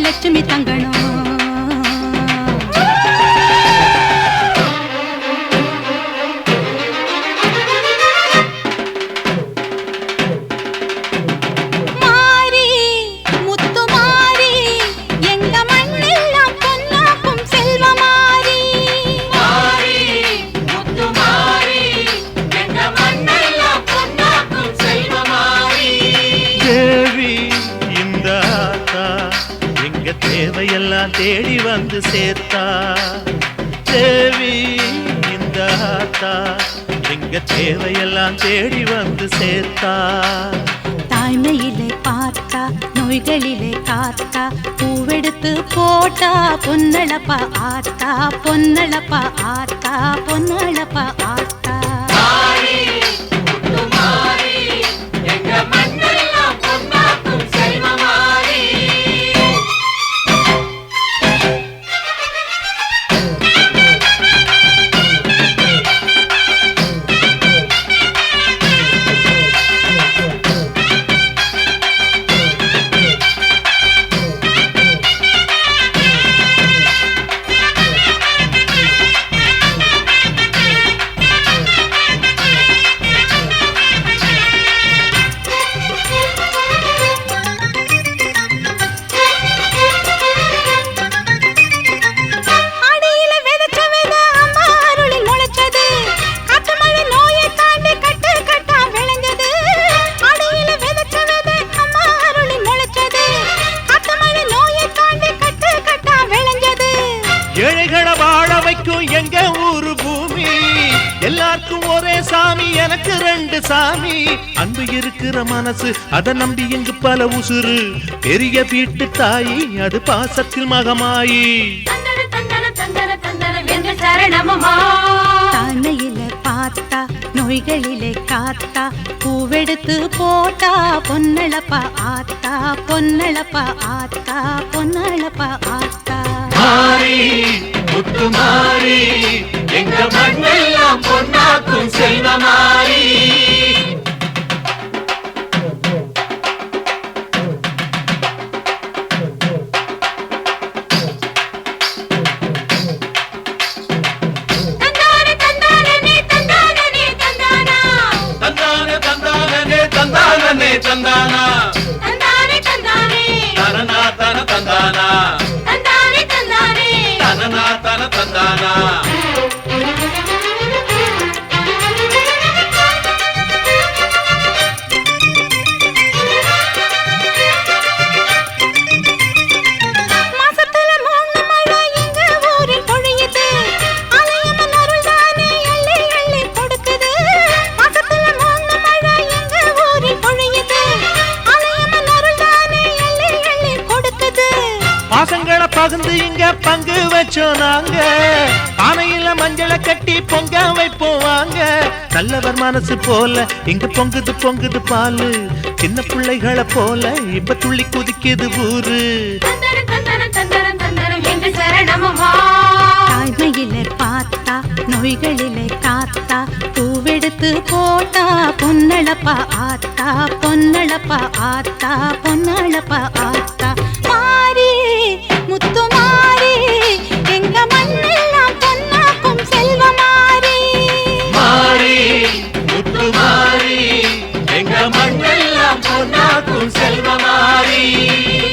லட்சுமி தங்கணும். தேவையெல்லாம் தேடி வந்து சேர்த்தா தேவி இந்த ஆத்தா எங்க தேவையெல்லாம் தேடி வந்து சேர்த்தா. தாய்மையிலே பார்த்தா நோய்களிலே காத்தா பூவெடுத்து போட்டா பொன்னளப்பா ஆத்தா பொன்னளப்பா ஆத்தா பொன்னளப்பா ஆத்தா. ஏழைகளை வாழ வைக்கும் எங்க ஊரு பூமி எல்லாருக்கும் ஒரே சாமி எனக்கு ரெண்டு சாமி. அன்பு இருக்கிற மனசு அதை நம்பி இங்கு பல உசுறு பெரிய வீட்டு தாயி அது பாசத்தில் மகமாயி. தாய்மையிலே பார்த்தா நோய்களிலே காத்தா பூவெடுத்து போட்டா பொன்னளப்பா ஆத்தா பொன்னளப்பா ஆத்தா பொன்னளப்பா ஆத்தா. மாறி முத்து மாறி எங்க மண்ணெல்லாம் பொன்னாக்கும் செல்வமாரி. தந்தானா தனனா தன தந்தானா தனனா தன தந்தானா. பாசங்களை பகிர்ந்து இங்க பங்கு வச்சோம் நாங்க பானையில மஞ்சளை கட்டி பொங்க வைப்போம் வாங்க. நல்லவர் மனசு போல இங்க பொங்குது பொங்குது பாலு சின்ன பிள்ளைகளை போல இப்ப துள்ளி குதிக்குது ஊரு. தாய்மையிலே பார்த்தா நோய்களிலே காத்தா பூவெடுத்து போட்டா பொன்னளப்பா ஆத்தா பொன்னளப்பா ஆத்தா பொன்னளப்பா ஆத்தா. மாறி முத்து மாறி எங்க மண்ணெல்லாம் பொன்னாக்கும் செல்வமாரி. மாறி முத்து மாறி எங்க மண்ணெல்லாம் பொன்னாக்கும் செல்வமாரி.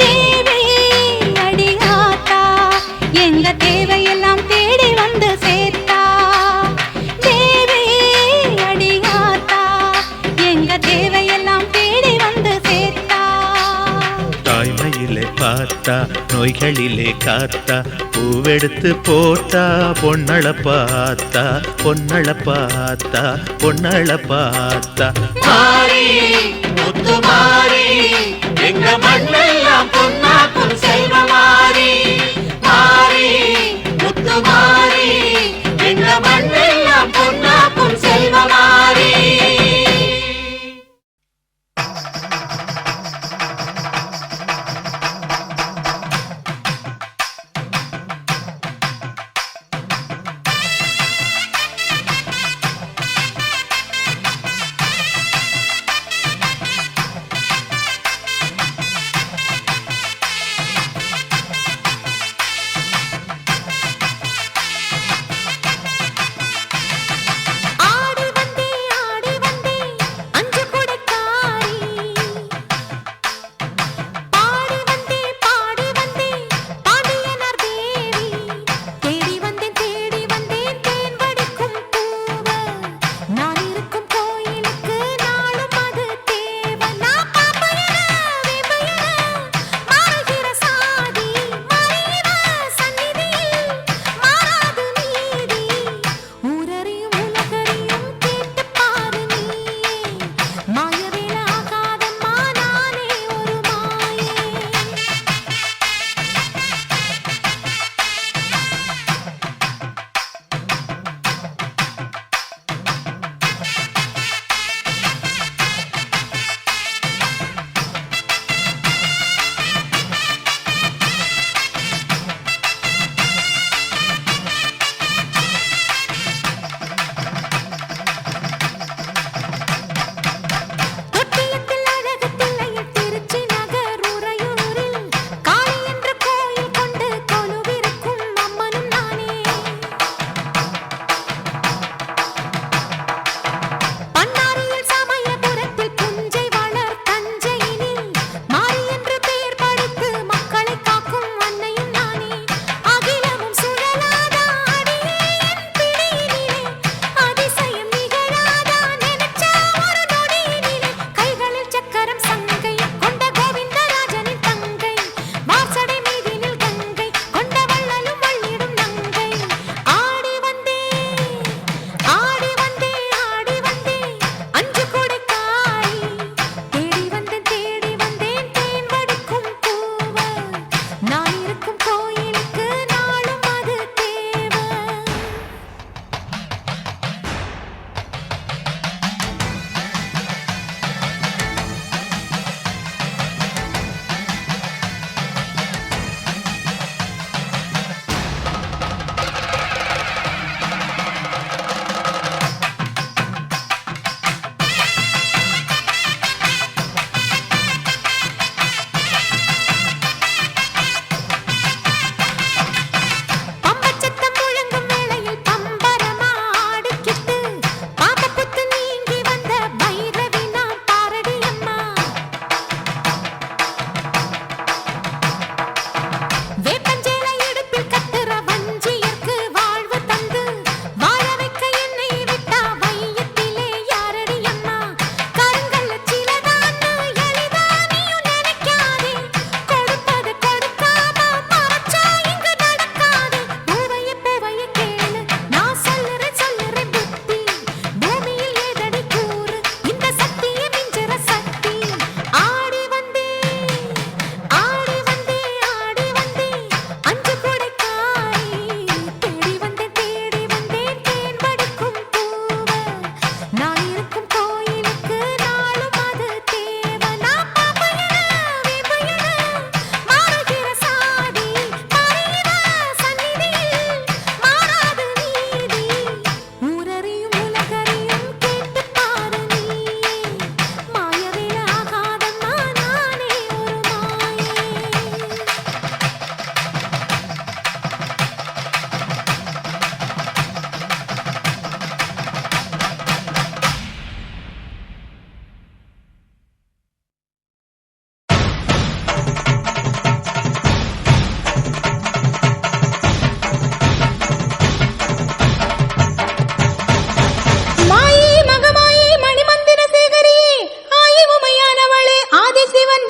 தேவி அடியாத்தா எங்க தேவையெல்லாம் தேடி வந்து சேர்த்தா தேவி அடியாத்தா எங்க தேவையெல்லாம் தேடி வந்து சேர்த்தா. தாய்மையிலே பார்த்தா நோய்களிலே காத்தா பூவெடுத்து போட்டா பொன்னளப்பாத்தா பொன்னளப்பாத்தா பொன்னளப்பாத்தா. மாறி முத்து மாறி எங்க மண்ணெல்லாம் பொன்னாக்கும் செல்வமாரி. மாறி முத்து மாறி எங்க மண்ணெல்லாம் பொன்னாக்கும் செல்வமாரி.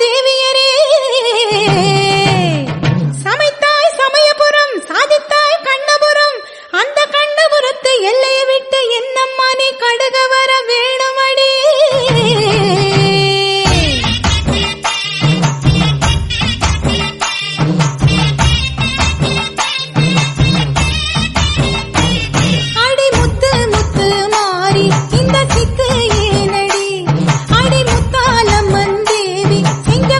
தேவியரே சமைத்தாய் சமயபுரம் சாதித்தாய் கண்ணபுரம் அந்த கண்ணபுரத்து எல்லையை விட்டு என்னம்மா நீ கடுக வர வேணுமடி அடி முத்து முத்து மாறி இந்த சிக்கு ஏனடி அடி முத்தாலம்மன் தேவி செஞ்ச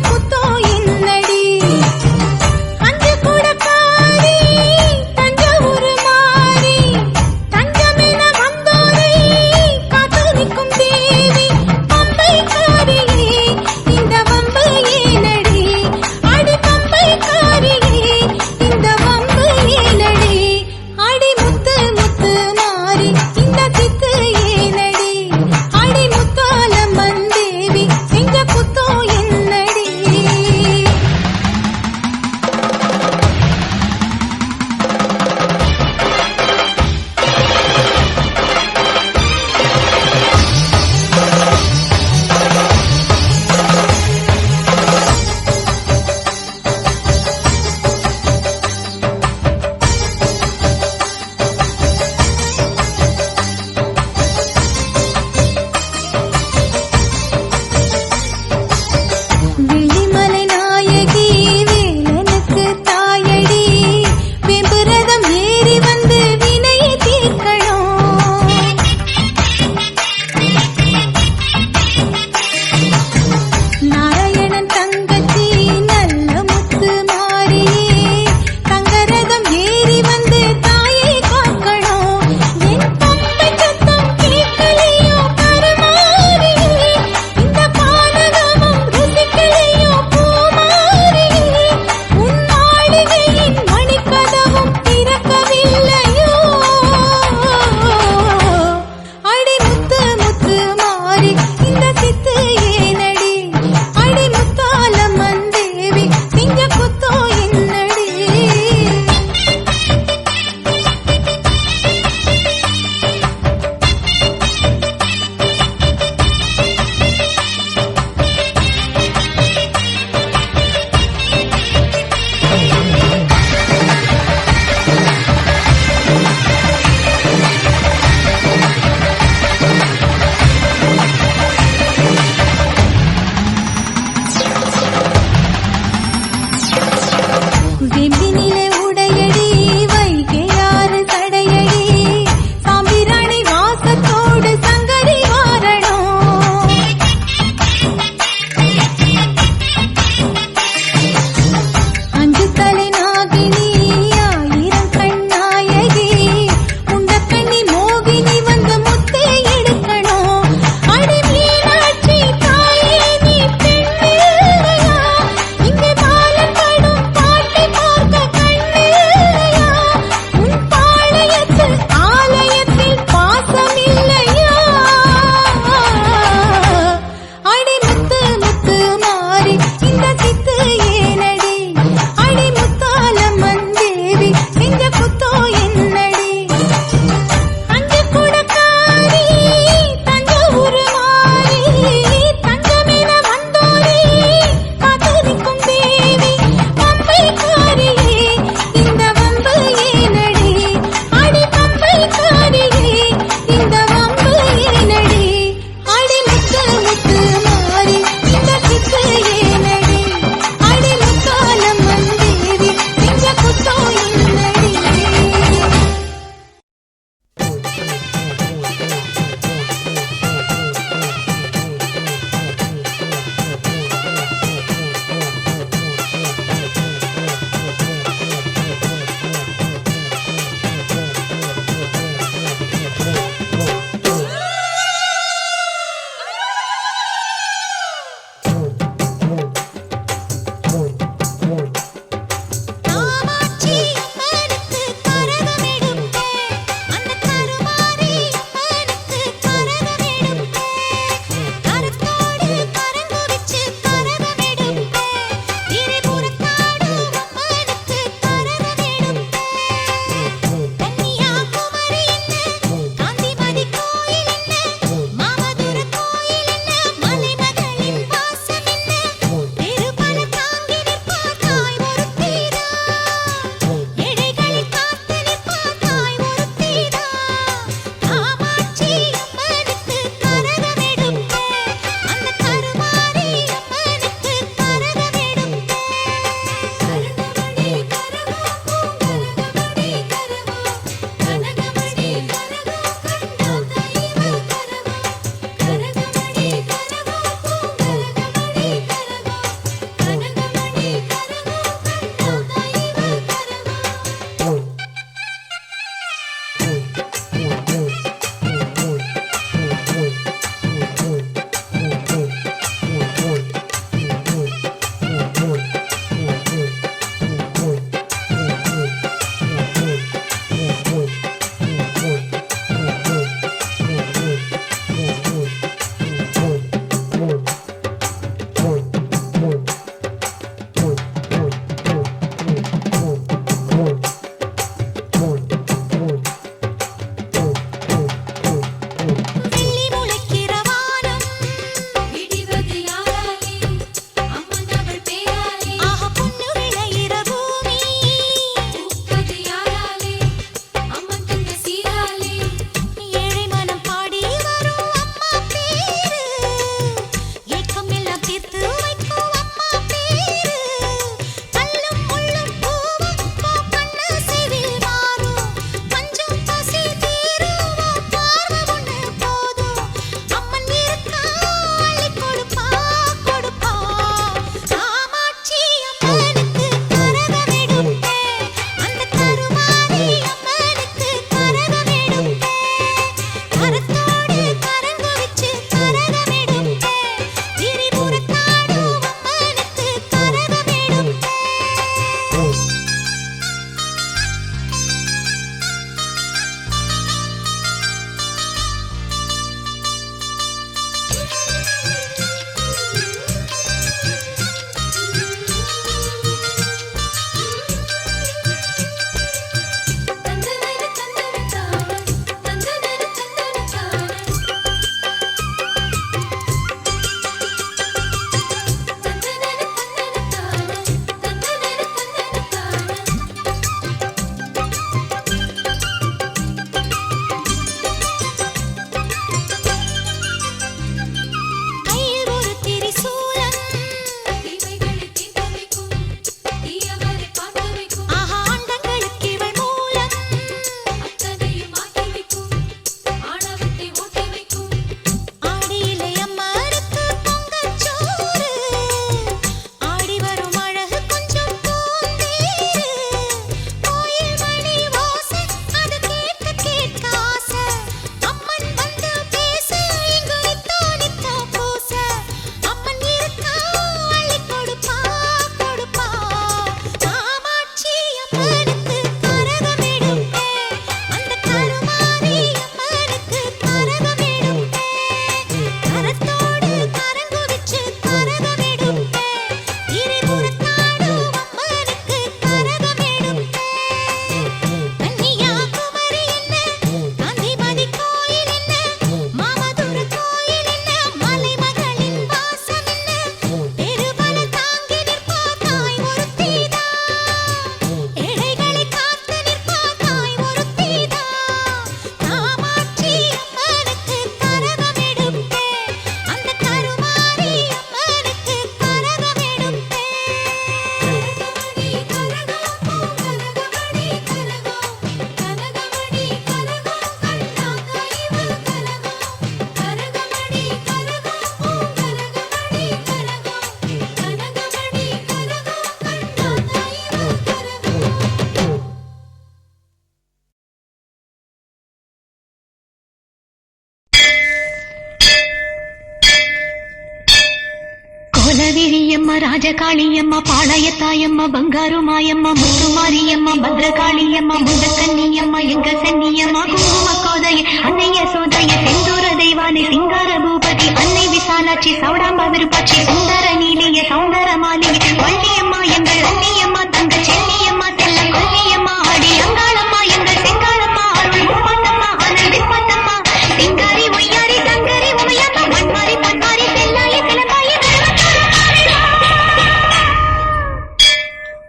மாரியம்மா ராஜகாளியம்மா பாளையத்தாயம்மா பங்காரு மாயம்மா முத்துமாரியம்மா பத்ரகாளியம்மா முண்டக்கன்னியம்மா எங்க சன்னியம்மா குங்கும கோதைய அன்னைய சோதைய செந்தூர தெய்வானை சிங்கார பூபதி அன்னை விசாலாட்சி சௌடாம்ப விருப்பாட்சி சுந்தர நீலிய சௌந்தர மாலிகை வள்ளியம்மா எங்கள் அன்னியம்மா தங்க சென்னியம்மா செல்ல கொல்லியம்மா ஆடி அங்காளம்மா எங்கள் செங்காளம்மா அருள் முப்பத்தம்மா அனல் விப்பத்தம்மா சிங்காரி ஒய்யாரி தங்கரி உமையம்மா மண்மாரி பொன்மாரி செல்லாய சிலம்பாய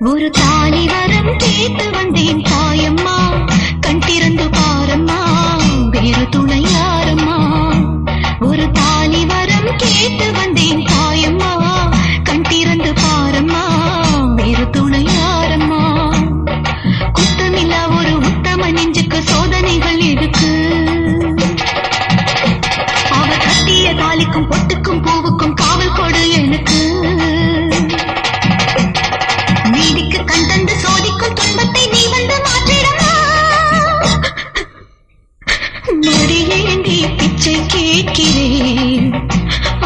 ஒரு தாலி வரம் கேட்டு வந்தேன் தாயம்மா கண் திறந்து பாரம்மா வேறு துணை யாரம்மா ஒரு தாலி வரம் கேட்டு வந்தேன் தாயம்மா கண் திறந்து பாரம்மா வேறு துணை யாரம்மா குத்தமில்லா ஒரு உத்தம நெஞ்சுக்கு சோதனைகள் எதுக்கு அவர் கட்டிய தாலிக்கும் பொட்டுக்கும் பூவுக்கும் காவல் கொடு எனக்கு நீதிக்கு கண் தந்து சோதிக்கும் துன்பத்தை நீ வந்து மாற்றிடமா மடியேந்தி பிச்சை கேட்கிறேன்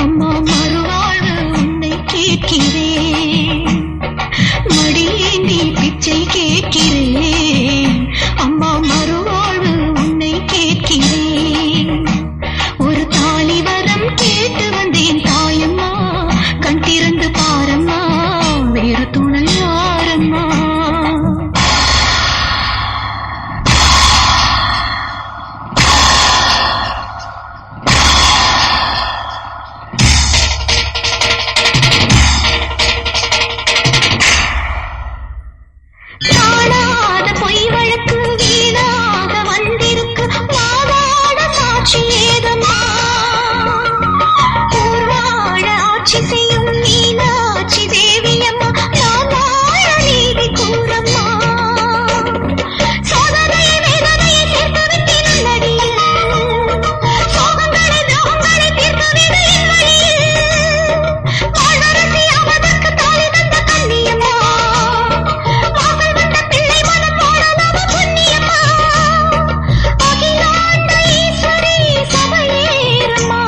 அம்மா மறுவாழ்வு உன்னை கேட்கிறேன் மடியேந்தி பிச்சை கேட்கிறேன் அம்மா மறுவாழ்வு உன்னை கேட்கிறேன் ஒரு தாலி வரம் கேட்டு வந்தேன் தாயம்மா கண் திறந்து பாரம்மா வேறு துணை யாரம்மா காணாத பொய் வழக்கு வீணாக வந்திருக்கு வாதாட சாட்சி ஏதம்மா ஊர்வாழ ஆட்சி செய்யும் மீனாட்சி தேவியம்மா நான் வாழ நீதி கூறம்மா சோதனையை வேதனையை சேர்த்து விட்டேன் நடியில் சோகங்களை துரோகங்களை தீர்த்து விடு என் வழியில் வாழ்வரசி அவதற்கு தாலி தந்த கண்ணியம்மா வாசல் வந்த பிள்ளை மனம் போடலாம புண்ணியம்மா அகிலாண்ட ஈஸ்வரி சபையேறம்மா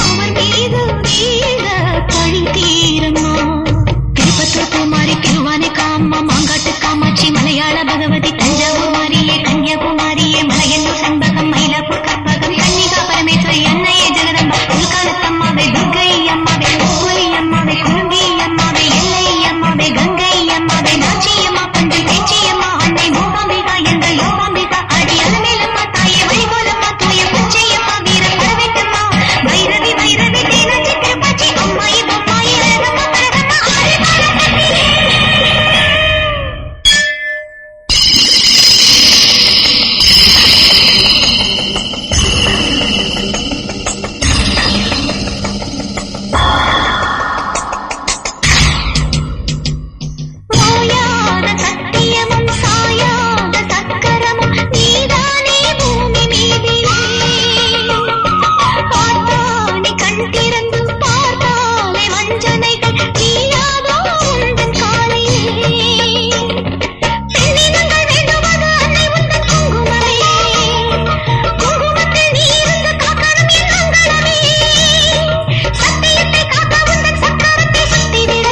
அவர் மீது வீர பழி தீரம்மா திருப்பத்தூர் பூமாரி திருவானை காம்மா மாங்காட்டு காமாட்சி மலையாள பகவதி தஞ்சாவூர் மாரியே கன்னியாகுமாரியே மலையன்னூர் சண்பகம் மயிலாப்பூர் கற்பகம் கன்னிகா பரமேஸ்வரி அன்னையே ஜெகதம்பா உள்காலத்தம்மாவே துர்கை அம்மாவே புலி அம்மாவே குருந்தி அம்மாவே எல்லை அம்மாவே கங்கை அம்மாவே நாச்சியம்மா பஞ்சு பேச்சியம்மா அன்னை மூகாம்பிகா எங்கள் யோகாம்பிகா அடி அலமேலம்மா தாயே வழிகோலம்மா தூய பச்சையம்மா வீர பரவேட்டம்மா வைரவி வைரவி தேனஞ்சி திருப்பாச்சி அம்மாயி பொம்மாயி அழகம்மா கரகம்மா ஆடி பாலக்கட்டிலே ஓயாத சத்தியமும் சாயாத சக்கரமும் நீதானே பூமி மீதிலே பார்த்தானே கண் திறந்து பார்த்தாலே வஞ்சனைகள் நீயாதோ உந்தன் காலையிலே பெண்ணினங்கள் வேண்டுவது அன்னை உந்தன் குங்குமமே குங்குமத்தில் நீ இருந்து காக்கணும் என் அங்கலமே சத்தியத்தை காக்க உந்தன் சக்கரத்தை சுத்திவிட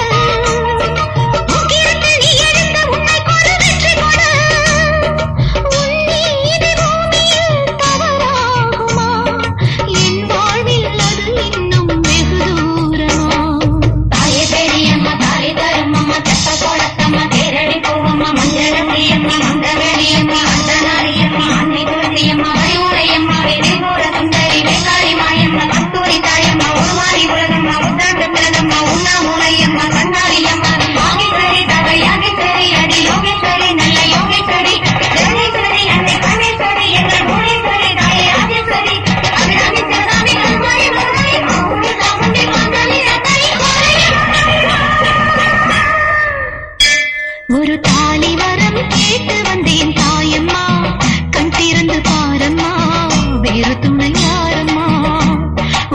உக்கிரத்தில் நீ எழுந்த உன்னை கொடு வெற்றி கொடு உன் நீதி பூமியில் தவறாகுமா என் வாழ்வில் அது இன்னும் வெகு தூரமா தாயே பெரியம்மா தாலி தருமம்மா தெப்ப கோலத்தம்மா தேரடி பூவம்மா மஞ்சளம்மா மந்தவெளியம்மா அந்தனாரியம்மா அன்னை துளசியம்மா மயூரையம்மா வெதிபூர சுந்தரி வெங்காரி மாயம்மா கஸ்தூரி தாயம்மா உருமாறி உலகம்மா உத்தாண்டு பிறகம்மா உண்ணாமூலையம்மா கண்ணாரியம்மா யோகேஸ்வரி தவ யோகேஸ்வரி அடி யோகேஸ்வரி நல்ல யோகேஸ்வரி ஜெகதீஸ்வரி அன்னை கணேஸ்வரி எங்கள் புவனேஸ்வரி தாயே ராஜேஸ்வரி அபிராமி சாமி கல்வாரி மதுரை மாவுண்டி சாமுண்டி மாந்தாளி ரத்தரி ஒரு தாலி வரம் கேட்டு வந்தேன் தாயம்மா கண் திறந்து பாரம்மா வேறு துணை யாரம்மா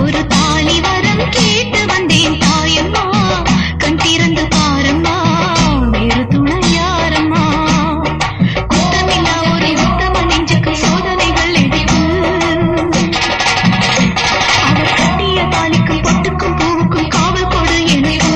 ஒரு தாலி வரம் கேட்டு வந்தேன் தாயம்மா கண் திறந்து பாரம்மா வேறு துணை யாரம்மா குத்தமில்லா ஒரு உத்தம நெஞ்சுக்கு சோதனைகள் எதுக்கு அவர் கட்டிய தாலிக்கும் பொட்டுக்கும் பூவுக்கும் காவல் கொடு எனக்கு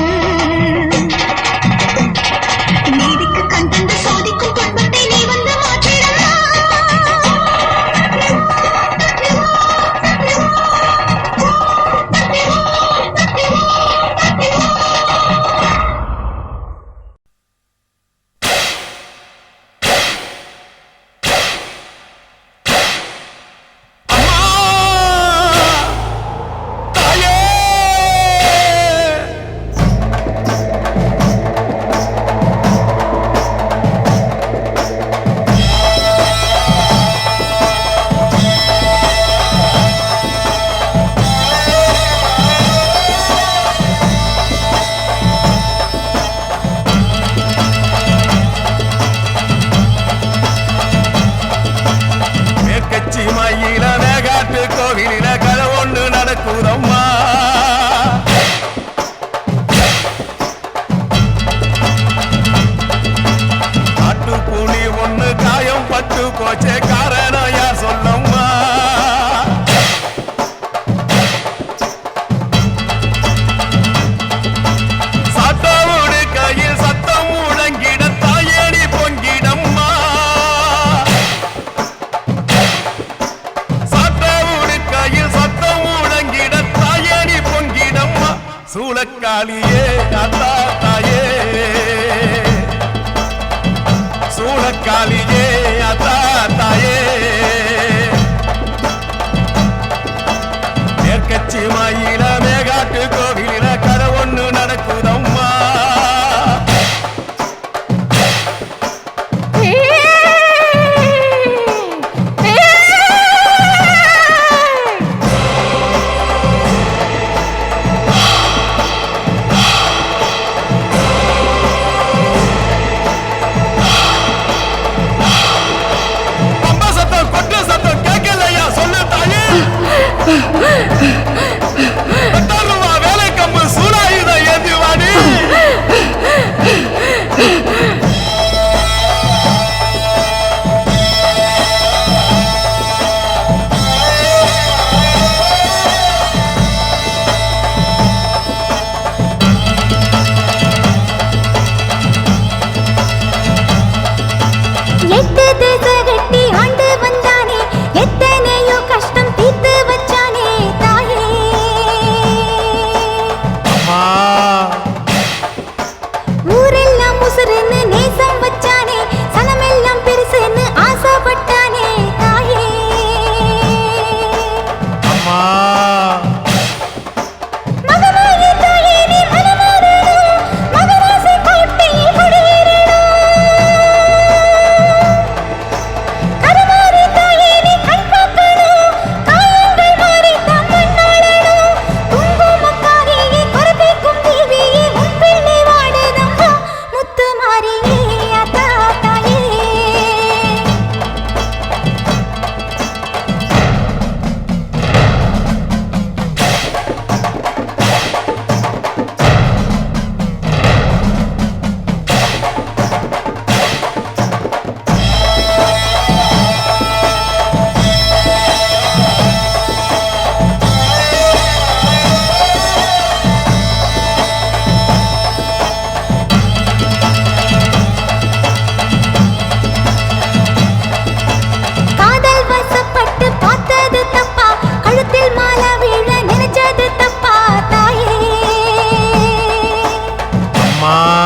அம்மா